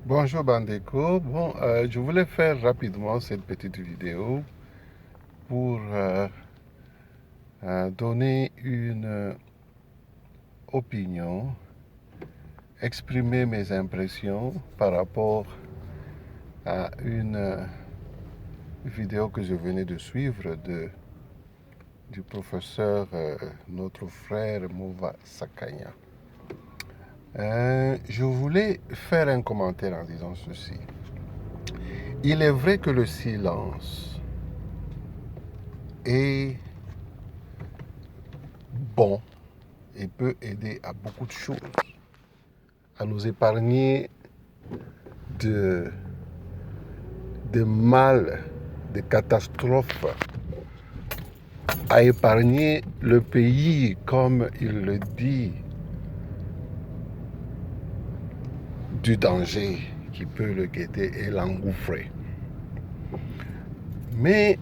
Bonjour Bandeko. Je voulais faire rapidement cette petite vidéo pour donner une opinion, exprimer mes impressions par rapport à une vidéo que je venais de suivre du professeur, notre frère Mova Sakanya. Je voulais faire un commentaire en disant ceci. Il est vrai que le silence est bon et peut aider à beaucoup de choses, à nous épargner de mal, de catastrophes, à épargner le pays, comme il le dit, du danger qui peut le guetter et l'engouffrer. Mais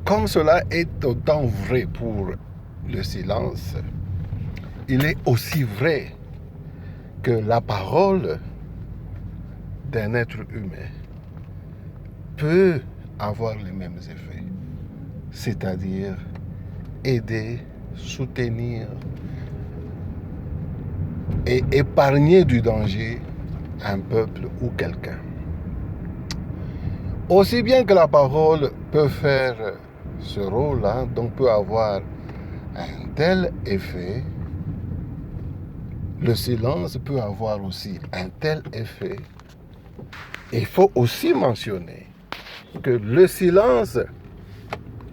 comme cela est autant vrai pour le silence, il est aussi vrai que la parole d'un être humain peut avoir les mêmes effets, c'est-à-dire aider, soutenir et épargner du danger un peuple ou quelqu'un. Aussi bien que la parole peut faire ce rôle-là, donc peut avoir un tel effet, le silence peut avoir aussi un tel effet. Il faut aussi mentionner que le silence,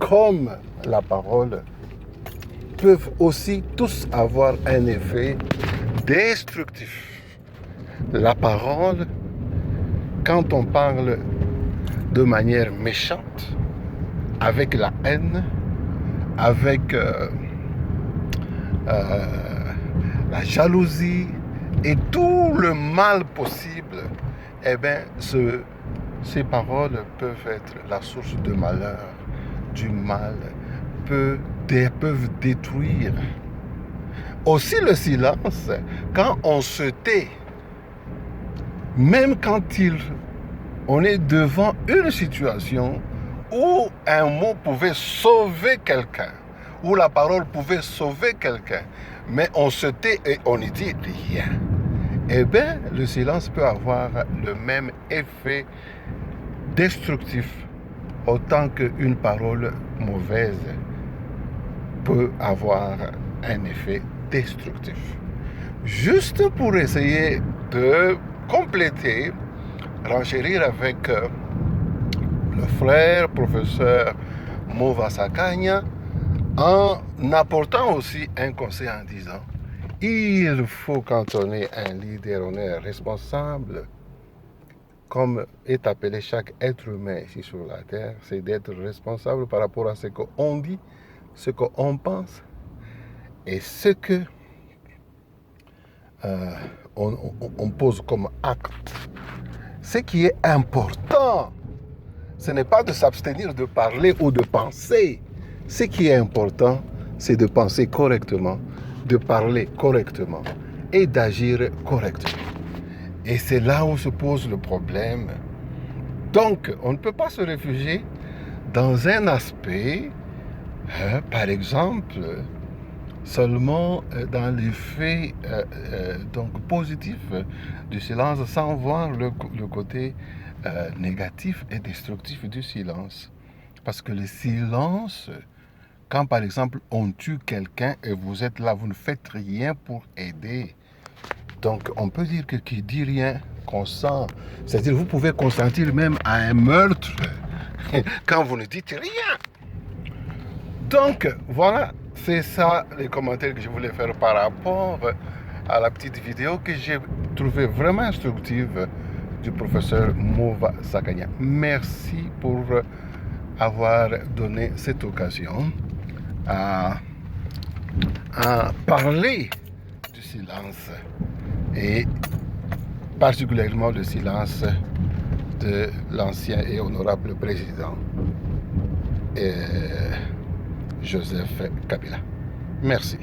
comme la parole, peuvent aussi tous avoir un effet destructif. La parole, quand on parle de manière méchante, avec la haine, avec la jalousie et tout le mal possible, eh bien, ces paroles peuvent être la source de malheur, du mal, peuvent détruire. Aussi le silence, quand on se tait, même quand on est devant une situation où un mot pouvait sauver quelqu'un, où la parole pouvait sauver quelqu'un, mais on se tait et on ne dit rien. Eh bien, le silence peut avoir le même effet destructif autant qu'une parole mauvaise peut avoir un effet destructif. Juste pour essayer de compléter, renchérir avec le frère professeur Mova Sakanya, en apportant aussi un conseil en disant: il faut, quand on est un leader, on est responsable, comme est appelé chaque être humain ici sur la terre, c'est d'être responsable par rapport à ce qu'on dit, ce qu'on pense et ce que on pose comme acte. Ce qui est important, ce n'est pas de s'abstenir de parler ou de penser. Ce qui est important, c'est de penser correctement, de parler correctement et d'agir correctement. Et c'est là où se pose le problème. Donc, on ne peut pas se réfugier dans un aspect, par exemple, seulement dans l'effet donc positif du silence, sans voir le côté négatif et destructif du silence. Parce que le silence, quand par exemple on tue quelqu'un et vous êtes là, vous ne faites rien pour aider. Donc on peut dire que qui dit rien consent. C'est-à-dire vous pouvez consentir même à un meurtre quand vous ne dites rien. Donc voilà, c'est ça les commentaires que je voulais faire par rapport à la petite vidéo que j'ai trouvée vraiment instructive du professeur Mova Sakanya. Merci pour avoir donné cette occasion à parler du silence et particulièrement le silence de l'ancien et honorable président Joseph Kabila. Merci.